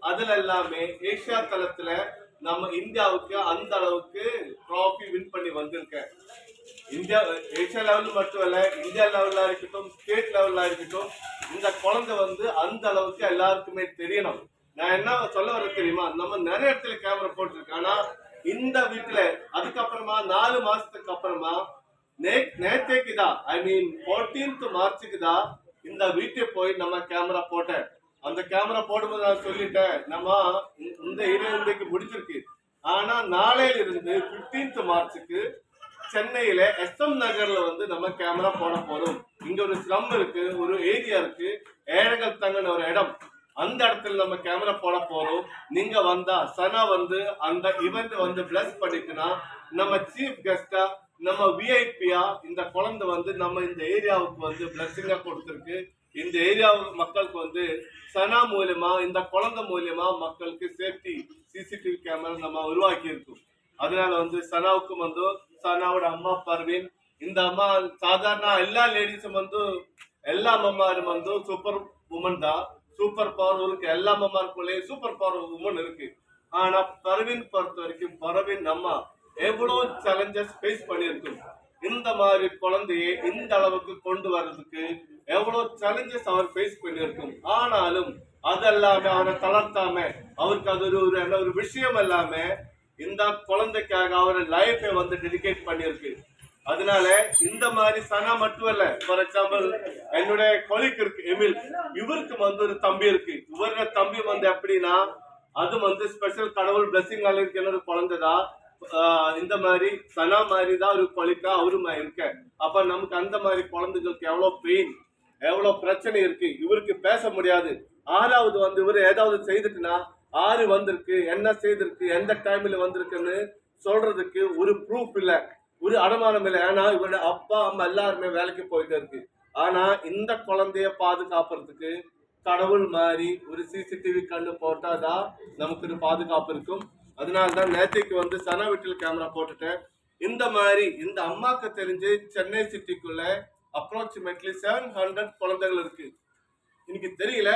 அதுல எல்லாமே ஏசியா தளத்துல நம்ம இந்தியாவுக்கு அந்த அளவுக்கு ட்ராஃபி வின் பண்ணி வந்திருக்கேன். இந்தியா ஏசியா லெவல் மட்டும் இல்ல, இந்தியா லெவல்ல இருக்கட்டும், ஸ்டேட் லெவல்ல இருக்கட்டும், இந்த குழந்தை வந்து அந்த அளவுக்கு எல்லாருக்குமே தெரியணும். நான் என்ன சொல்ல வர தெரியுமா, நம்ம நிறைய இடத்துல கேமரா போட்டிருக்கேன். ஆனா இந்த வீட்டுல அதுக்கப்புறமா 4 மாசத்துக்கு அப்புறமா நேற்றைக்கு தான், ஐ மீன் 14th மார்ச்சுக்கு தான் இந்த வீட்டை போய் நம்ம கேமரா போட்டேன். அந்த கேமரா போடும்போது நான் சொல்லிட்டேன், நம்ம இந்த இன்றைக்கு முடிச்சிருக்கு. ஆனா நாளையில இருந்து 15th மார்ச்சுக்கு சென்னையில SM நகர்ல வந்து நம்ம கேமரா போட போறோம். இங்க ஒரு ஸ்லம் இருக்கு, ஒரு ஏரியா இருக்கு, ஏழைகள் தங்கின ஒரு இடம். அந்த இடத்துல நம்ம கேமரா போட போறோம். நீங்க வந்தா சனா வந்து அந்த இவெண்ட் வந்து பிளஸ் பண்ணிட்டுனா நம்ம சீஃப் கெஸ்டா நம்ம விஐபியா இந்த குழந்தை வந்து நம்ம இந்த ஏரியாவுக்கு வந்து பிளஸிங்கா கொடுத்துருக்கு. இந்த ஏரியா மக்களுக்கு வந்து சனா மூலியமா இந்த குழந்தை மூலியமா மக்களுக்கு சேஃப்டி சிசிடிவி கேமரா நம்ம உருவாக்கி இருக்கோம். அதனால வந்து சனாவுக்கும் வந்து சனாவோட அம்மா பர்வீன், இந்த அம்மா சாதாரண எல்லா லேடிஸும் வந்து எல்லா அம்மாரும் வந்து சூப்பர் உமன் தான். சூப்பர் பவர் இருக்கு, எல்லா அம்மாருக்குள்ளேயும் சூப்பர் பவர் உமன் இருக்கு. ஆனா பர்வீன் பொறுத்த வரைக்கும் பர்வீன் அம்மா எவ்வளவு சேலஞ்சஸ் ஃபேஸ் பண்ணியிருக்கும். இந்த மாதிரி குழந்தையை இந்த அளவுக்கு கொண்டு வர்றதுக்கு எவ்வளவு சேலஞ்சஸ் அவர் ஃபேஸ் பண்ணியிருக்கும். ஆனாலும் அதெல்லாமே அவரை தளர்த்தாம, அவருக்கு அது ஒரு விஷயம் இல்லாம இந்த குழந்தைக்காக அவர் லைஃபை வந்து டெடிகேட் பண்ணியிருக்கு. அதனால இந்த மாதிரி சனா மட்டும் இல்ல, ஃபார் எக்ஸாம்பிள் என்னுடைய கொலிக் இருக்கு எமில், இவருக்கு வந்து ஒரு தம்பி இருக்கு. இவரோட தம்பி வந்து எப்படின்னா, அது வந்து ஸ்பெஷல் கடவுள் பிளஸிங் இருக்கிற ஒரு குழந்தைதான். இந்த மாதிரி சனா மாதிரி தான் ஒரு கொலிக்கா அவருமா இருக்க. அப்ப நமக்கு அந்த மாதிரி குழந்தைகளுக்கு எவ்வளவு பெயின், எவ்வளவு பிரச்சனை இருக்கு. இவருக்கு பேச முடியாது. ஆறாவது வந்து இவர் ஏதாவது செய்துட்டுனா ஆறு வந்திருக்கு, என்ன செய்திருக்கு, எந்த டைம்ல வந்திருக்குன்னு சொல்றதுக்கு ஒரு ப்ரூஃப் இல்ல, ஒரு அடமானம் இல்லை. ஏன்னா இவருடைய அப்பா அம்மா எல்லாருமே வேலைக்கு போயிட்டு இருக்கு. ஆனா இந்த குழந்தைய பாதுகாப்புறதுக்கு கடவுள் மாதிரி ஒரு சிசிடிவி கண்ணு போட்டாதான் நமக்கு ஒரு பாதுகாப்பு இருக்கும். அதனாலதான் நேற்றைக்கு வந்து சனா வீட்டில் கேமரா போட்டுட்டேன். இந்த மாதிரி இந்த அம்மாக்கு தெரிஞ்சு சென்னை சிட்டிக்குள்ள அப்ராக்சிமேட்லி 700 குழந்தைகள் இருக்கு. இன்னைக்கு தெரியல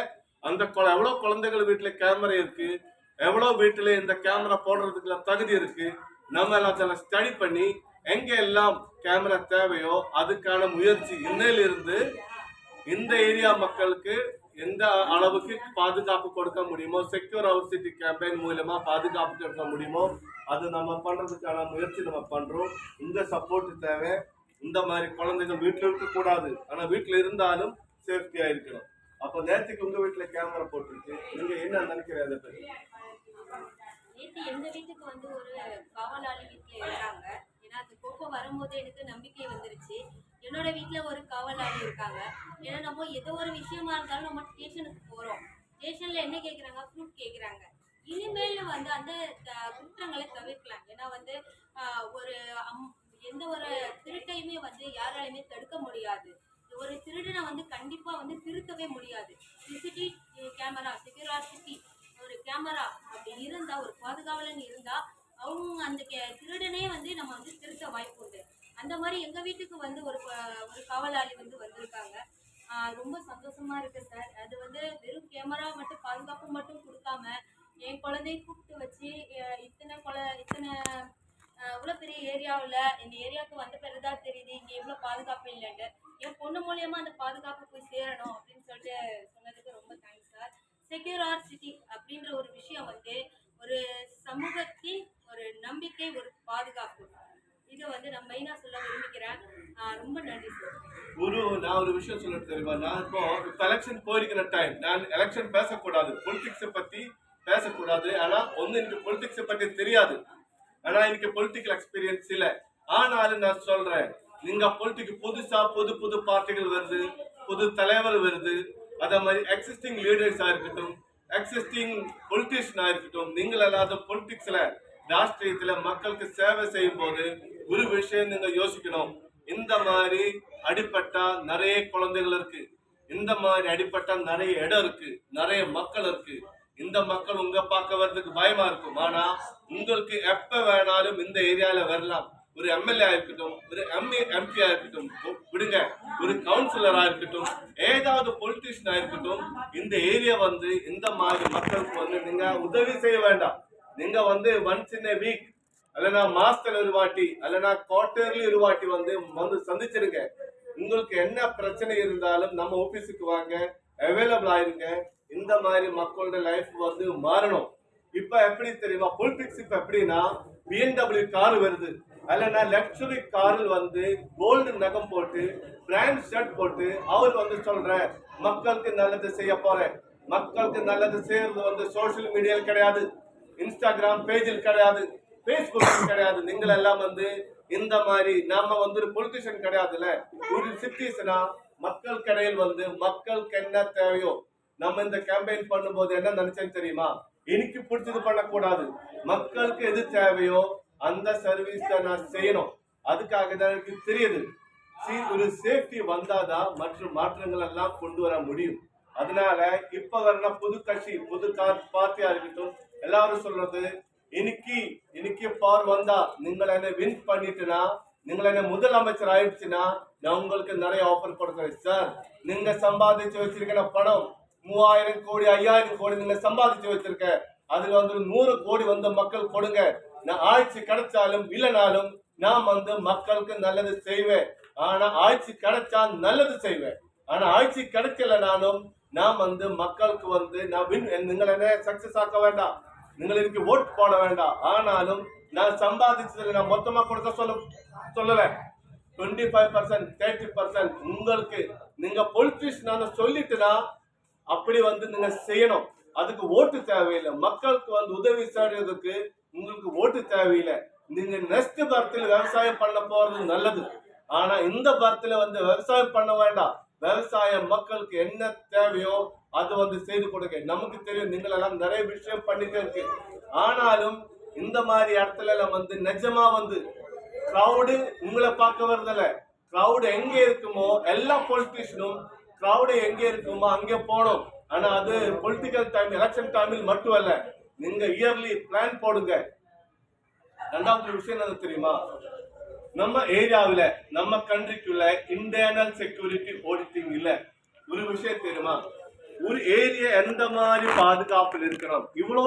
அந்த எவ்வளவு குழந்தைகள் வீட்டுல கேமரா இருக்கு, எவ்வளவு வீட்டுல இந்த கேமரா போடுறதுக்குள்ள தகுதி இருக்கு. நம்ம எல்லாம் ஸ்டடி பண்ணி எங்க எல்லாம் கேமரா தேவையோ அதுக்கான முயற்சி இன்னையிலிருந்து இந்த ஏரியா மக்களுக்கு எந்த அளவுக்கு பாதுகாப்பு கொடுக்க முடியுமோ, செக்யூர் அவர் சிட்டி கேம்பெயின் மூலமா பாதுகாப்பு கொடுக்க முடியுமோ அது நம்ம பண்றதுக்கான முயற்சி நம்ம பண்றோம். இந்த சப்போர்ட் தேவை. இந்த மாதிரி குழந்தைகள் வீட்டுல இருக்க கூடாது, ஆனா வீட்டுல இருந்தாலும் சேஃப்டியா இருக்கணும். அப்போ நேற்றுக்கு உங்க வீட்டுல கேமரா போட்டுருக்கு, நீங்க என்ன நினைக்கிறீங்க அதை பத்தி? நேற்று எங்க வீட்டுக்கு வந்து ஒரு காவலாளி வீட்டுல இருந்தாங்க. ஏன்னா அது கோபம் வரும்போது எனக்கு நம்பிக்கை வந்துருச்சு, என்னோட வீட்டுல ஒரு காவலாளி இருக்காங்க. ஏன்னா நம்ம ஏதோ ஒரு விஷயமா இருந்தாலும் நம்ம ஸ்டேஷனுக்கு போறோம், ஸ்டேஷன்ல என்ன கேக்குறாங்க, ப்ரூஃப் கேக்குறாங்க. இனிமேல் வந்து அந்த குற்றங்களை தவிர்க்கலாம். ஏன்னா வந்து ஒரு எந்த ஒரு திருட்டையுமே வந்து யாராலையுமே தடுக்க முடியாது. ஒரு திருடனை வந்து கண்டிப்பா வந்து திருத்தவே முடியாது. சிசிடிவி கேமரா, செக்யூரிட்டி ஒரு கேமரா அப்படி இருந்தா, ஒரு பாதுகாவலன் இருந்தா அவங்க அந்த திருடனே வந்து நம்ம வந்து திருத்த வாய்ப்பு உண்டு. அந்த மாதிரி எங்க வீட்டுக்கு வந்து ஒரு காவலாளி வந்து வந்திருக்காங்க. ரொம்ப சந்தோஷமா இருக்கு சார். அது வந்து வெறும் கேமரா மட்டும் பாதுகாப்பு மட்டும் கொடுக்காம என் குழந்தைய கூப்பிட்டு வச்சு இத்தனை இவ்வளோ பெரிய ஏரியாவில் இந்த ஏரியாவுக்கு வந்த பிறகுதான் தெரியுது இங்கே எவ்வளோ பாதுகாப்பு இல்லைன்னு. என் பொண்ணு மூலியமா அந்த பாதுகாப்பு போய் சேரணும் அப்படின்னு சொல்லிட்டு சொன்னதுக்கு ரொம்ப thanks sir. Secure our city அப்படின்ற ஒரு விஷயம் வந்து ஒரு சமூகத்தின் ஒரு நம்பிக்கை, ஒரு பாதுகாப்பு, இதை வந்து நான் மெயினா சொல்ல விரும்புகிறேன். ரொம்ப நன்றி சார். நான் ஒரு விஷயம் சொல்ல தெரியுமா, நான் இப்போ எலெக்ஷன் போயிருக்கிற டைம், நான் எலெக்ஷன் பேசக்கூடாது, பொலிட்டிக்ஸை பத்தி பேசக்கூடாது. ஆனா ஒண்ணு எனக்கு பொலிட்டிக்ஸை பத்தி தெரியாது, ஆனா எனக்கு பொலிட்டிக்கல் எக்ஸ்பீரியன்ஸ் இல்லை. ஆனாலும் நான் சொல்றேன், நீங்க பொலிட்டிக் புதுசா புது பார்ட்டிகள் வருது, புது தலைவர் வருது. அதே மாதிரி எக்ஸிஸ்டிங் லீடர்ஸா இருக்கட்டும், எக்ஸிஸ்டிங் பொலிட்டிஷியனா இருக்கட்டும், நீங்கள் அல்லாத பொலிட்டிக்ஸ்ல ராஷ்டிரியத்துல மக்களுக்கு சேவை செய்யும் போது ஒரு விஷயம் நீங்க யோசிக்கணும். இந்த மாதிரி அடிப்பட்டா நிறைய குழந்தைகள் இருக்கு, இந்த மாதிரி அடிப்பட்டா நிறைய இடம் இருக்கு, நிறைய மக்கள் இருக்கு. இந்த மக்கள் உங்க பார்க்க வர்றதுக்கு பயமா இருக்கும், ஆனா உங்களுக்கு எப்ப வேணாலும் இந்த ஏரியால வரலாம். ஒரு எம்எல்ஏ இருக்கட்டும், ஒரு எம்பியா இருக்கட்டும், விடுங்க, ஒரு கவுன்சிலரா இருக்கட்டும், ஏதாவது பொலிட்டிஷியனா இருக்கட்டும், இந்த ஏரியா வந்து இந்த மாதிரி மக்களுக்கு வந்து நீங்க உதவி செய்ய வேண்டாம். நீங்க வந்து ஒன்ஸ் இன் a வீக் அல்லனா மாசத்துல ஒரு வாட்டி அல்லனா குவார்டர்லி ஒரு வாட்டி வந்து சந்திச்சிருங்க. உங்களுக்கு என்ன பிரச்சனை இருந்தாலும் நம்ம ஆபீஸுக்கு வாங்க, அவைலபிள் ஆயிருங்க. இந்த மாதிரி மக்களோட லைஃப் வந்து மாறணும். இப்ப எப்படி தெரியுமா பொலிட்டிக்ஸ்? இப்ப எப்படின்னா BMW கார் வருது, அல்லனா லக்ஸுரி காரில் வந்து கோல்டு நகம் போட்டு பிராண்ட் ஷர்ட் போட்டு அவர் வந்து சொல்ற மக்களுக்கு நல்லது செய்ய போறேன். மக்களுக்கு நல்லது செய்யறது வந்து சோசியல் மீடியாவில் கிடையாது, இன்ஸ்டாகிராம் பேஜில் கிடையாது, பேஸ்புக் கிடையாது. நீங்கள் எல்லாம் வந்து இந்த மாதிரி நாம வந்து ஒரு பொலிட்டிஷியன் கிடையாதுல்ல, ஒரு சிட்டிசனா மக்கள் கடையில் வந்து மக்களுக்கு என்ன தேவையோ. நம்ம இந்த கேம்பெயின் பண்ணும்போது என்ன நினைச்சேன்னு தெரியுமா? எனக்கு பிடிச்சது பண்ணக்கூடாது, மக்களுக்கு எது தேவையோ அந்த சர்வீஸ் தான் நான் செய்யணும். அதுக்காக தான் எனக்கு தெரியுது. ஒரு சேஃப்டி வந்தாதான் மற்ற மாற்றங்கள் எல்லாம் கொண்டு வர முடியும். அதனால இப்ப வர புது கட்சி, புது பார்ட்டியா இருக்கட்டும், எல்லாரும் சொல்றது இன்னைக்கு பவர் வந்தா நீங்கள் என்ன வின் பண்ணிட்டுனா, நீங்கள் என்ன முதலமைச்சர் ஆயிடுச்சுன்னா நான் உங்களுக்கு நிறைய ஆஃபர் கொடுக்குறேன் சார். நீங்க சம்பாதிச்சு வச்சிருக்கிற பணம் 3000 கோடி 5000 கோடி நீங்க சம்பாதிச்சு வச்சிருக்க, அதுல வந்து 100 கோடி வந்து மக்கள் கொடுங்க. நான் ஆட்சி கிடைச்சாலும் இல்லைனாலும் நான் வந்து மக்களுக்கு நல்லது செய்வேன். ஆனா ஆட்சி கிடைச்சா நல்லது செய்வேன், ஆனா ஆட்சி கிடைக்கலனாலும் நான் வந்து மக்களுக்கு வந்து நான் நீங்கள் என்ன சக்சஸ் ஆக்க வேண்டாம், நீங்கள் எனக்கு ஓட் போட வேண்டாம். ஆனாலும் நான் சம்பாதிச்சதுல நான் மொத்தமா கொடுக்க சொல்லல. 25% 30% உங்களுக்கு நீங்க பொலிட்டிஷியன் சொல்லிட்டுனா அப்படி வந்து நீங்க செய்யணும். அதுக்கு ஓட்டு தேவையில்லை. மக்களுக்கு வந்து உதவி செய்யறதுக்கு உங்களுக்கு ஓட்டு தேவையில்லை. நீங்க நெக்ஸ்ட் பர்த்ல விவசாயம் பண்ண போறது நல்லது, ஆனா இந்த பர்த்ல வந்து விவசாயம் பண்ண வேண்டாம். விவசாயம் மக்களுக்கு என்ன தேவையோ அது வந்து செய்து கொடுங்க. நமக்கு தெரியும் நீங்கள் எல்லாம் நிறைய விஷயம் பண்ணிட்டே இருக்கு, ஆனாலும் இந்த மாதிரி இடத்துல எல்லாம் வந்து நிஜமா வந்து கிரௌடு உங்களை பார்க்க வரதில்ல. கிரௌடு எங்க இருக்குமோ எல்லா பொலிட்டிஷியனும் கிரௌடு எங்க இருக்குமோ அங்கே போகணும். ஆனா அது பொலிட்டிக்கல் டைம், எலெக்ஷன் டைமில் மட்டும் அல்ல, நீங்க இயர்லி பிளான் போடுங்க. ரெண்டாவது விஷயம் என்ன தெரியுமா? நம்ம ஏரியாவில் நம்ம கண்ட்ரிக்குள்ள இன்டர்னல் செக்யூரிட்டி ஆடிட்டிங் இல்ல. ஒரு விஷயம் தெரியுமா? ஒரு ஏரியா எந்த மாதிரி பாதுகாப்பில் இருக்கணும், இவ்வளோ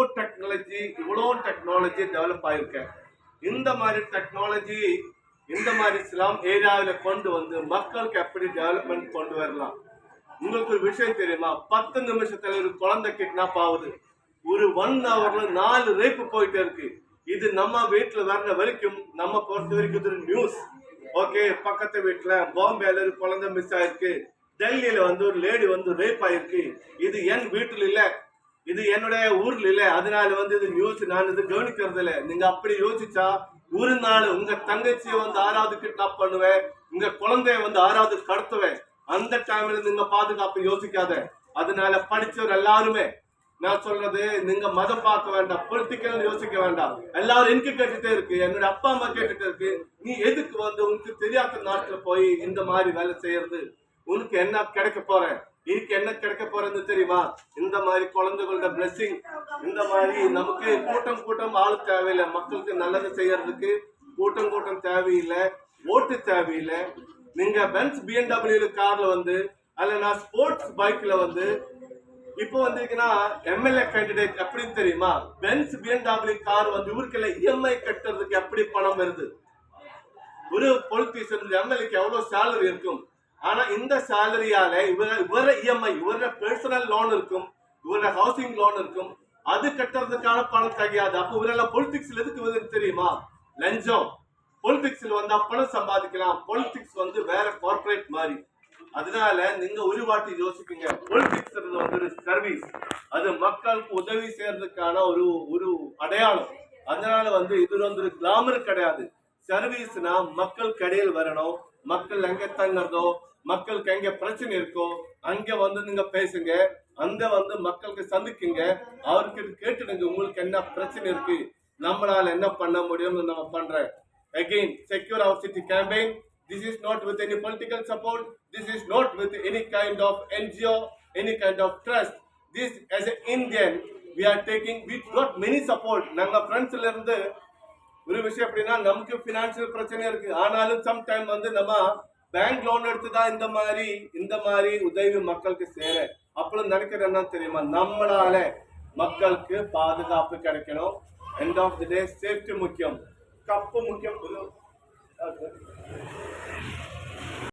டெக்னாலஜி டெவலப் ஆயிருக்க. இந்த மாதிரி டெக்னாலஜி இந்த மாதிரி ஸ்லம் ஏரியாவில் கொண்டு வந்து மக்களுக்கு எப்படி டெவலப்மெண்ட் கொண்டு வரலாம். உங்களுக்கு ஒரு விஷயம் தெரியுமா? 10 நிமிஷத்துல ஒரு குழந்தை கிட்னாப் ஆகுது, ஒரு 1 ஹவர்ல 4 ரேப்பு போயிட்டே இருக்கு. இது நம்ம வீட்டுல வர்ற வரைக்கும் நம்ம பொறுத்த வரைக்கும் இது நியூஸ். ஓகே, பக்கத்து வீட்டுல பாம்பேல ஒரு குழந்தை மிஸ் ஆயிருக்கு, டெல்லியில வந்து ஒரு லேடி வந்து ரேப் ஆயிருக்கு. இது என் வீட்டுல இல்ல, இது என்னுடைய ஊர்ல இல்ல, அதனால வந்து இது நியூஸ் நான் இது கவனிக்கிறது இல்ல. நீங்க அப்படி யோசிச்சா ஒரு நாள் உங்க தங்கச்சியை வந்து 6வது கிட்னாப் பண்ணுவேன், உங்க குழந்தைய வந்து 6வது கடத்துவேன். அந்த டைம்ல நீங்க பாதுகாப்பு யோசிக்காத. அதனால படிச்சவர் எல்லாருமே நான் சொல்றது, நீங்க மதம் பார்க்க வேண்டாம், பொலிட்டிக்கல் யோசிக்க வேண்டாம். எல்லாரும் எனக்கு கேட்டுட்டே இருக்கு, என்னோட அப்பா அம்மா கேட்டுட்டே இருக்கு, நீ எதுக்கு வந்து உனக்கு தெரியாத நாட்டுல போய் இந்த மாதிரி வேலை செய்யறது? உனக்கு என்ன கிடைக்க போற? எனக்கு என்ன கிடைக்க போறது தெரியுமா? இந்த மாதிரி குழந்தைகளோட பிளெஸிங். இந்த மாதிரி நமக்கு கூட்டம் ஆளு தேவையில்லை. மக்களுக்கு நல்லது செய்யறதுக்கு கூட்டம் தேவையில்லை, ஓட்டு தேவையில்லை. நீங்க பென்ஸ் BMW கார்ல வந்து அல்லனா ஸ்போர்ட்ஸ் பைக்ல வந்து இப்போ வந்திருக்குன்னா எம்எல்ஏ கேண்டிடேட் எப்படின்னு தெரியுமா? பென்ஸ் BMW கார் வந்து இவருக்குள்ள EMI கட்டுறதுக்கு எப்படி பணம் வருது? ஒரு பொலிட்டிஷியன் எம்எல்ஏக்கு எவ்வளவு சேலரி இருக்கும், ஆனா இந்த சேலரியால இவர EMI, இவர பர்சனல் லோன் இருக்கும், இவர ஹவுசிங் லோன் இருக்கும், அது கட்டுறதுக்கான பணம் தெரியாது. அப்போ இவரெல்லாம் பொலிட்டிக்ஸ்ல எதுக்கு வருது தெரியுமா? லஞ்சம். பொலிட்டிக்ஸ்ல வந்தா பணம் சம்பாதிக்கலாம். பொலிட்டிக்ஸ் வந்து வேற கார்பரேட் மாதிரி. அதனால நீங்க ஒரு வாட்டி யோசிப்பீங்க, பொலிட்டிக்ஸ் வந்து ஒரு சர்வீஸ், அது மக்களுக்கு உதவி செய்யறதுக்கான ஒரு அடையாளம். அதனால வந்து இது வந்து ஒரு கிளாமர் கிடையாது. சர்வீஸ்னா மக்கள் கடையில் வரணும், மக்கள் எங்க தங்குறதோ, மக்களுக்கு எங்க பிரச்சனை இருக்கோ அங்க வந்து நீங்க பேசுங்க, அங்க வந்து மக்களுக்கு சந்திக்குங்க, அவருக்கு கேட்டுடுங்க உங்களுக்கு என்ன பிரச்சனை இருக்கு, நம்மளால என்ன பண்ண முடியும்னு நம்ம பண்றேன். Again, secure our city campaign. This is not with any political support. This is not with any kind of NGO, any kind of trust. This as an Indian, we are taking, we got many support. நாங்க friends ல இருந்து ஒரு விஷயம் எப்படின்னா நமக்கு financial பிரச்சனை இருக்கு, ஆனாலும் சம்டைம் வந்து நம்ம பேங்க் லோன் எடுத்துதான் இந்த மாதிரி உதவி மக்களுக்கு சேர. அப்பளும் நினைக்கிறது என்ன தெரியுமா, நம்மளால மக்களுக்கு பாதுகாப்பு கிடைக்கணும். End of the day safety முக்கியம், கப்பு முக்கியம்.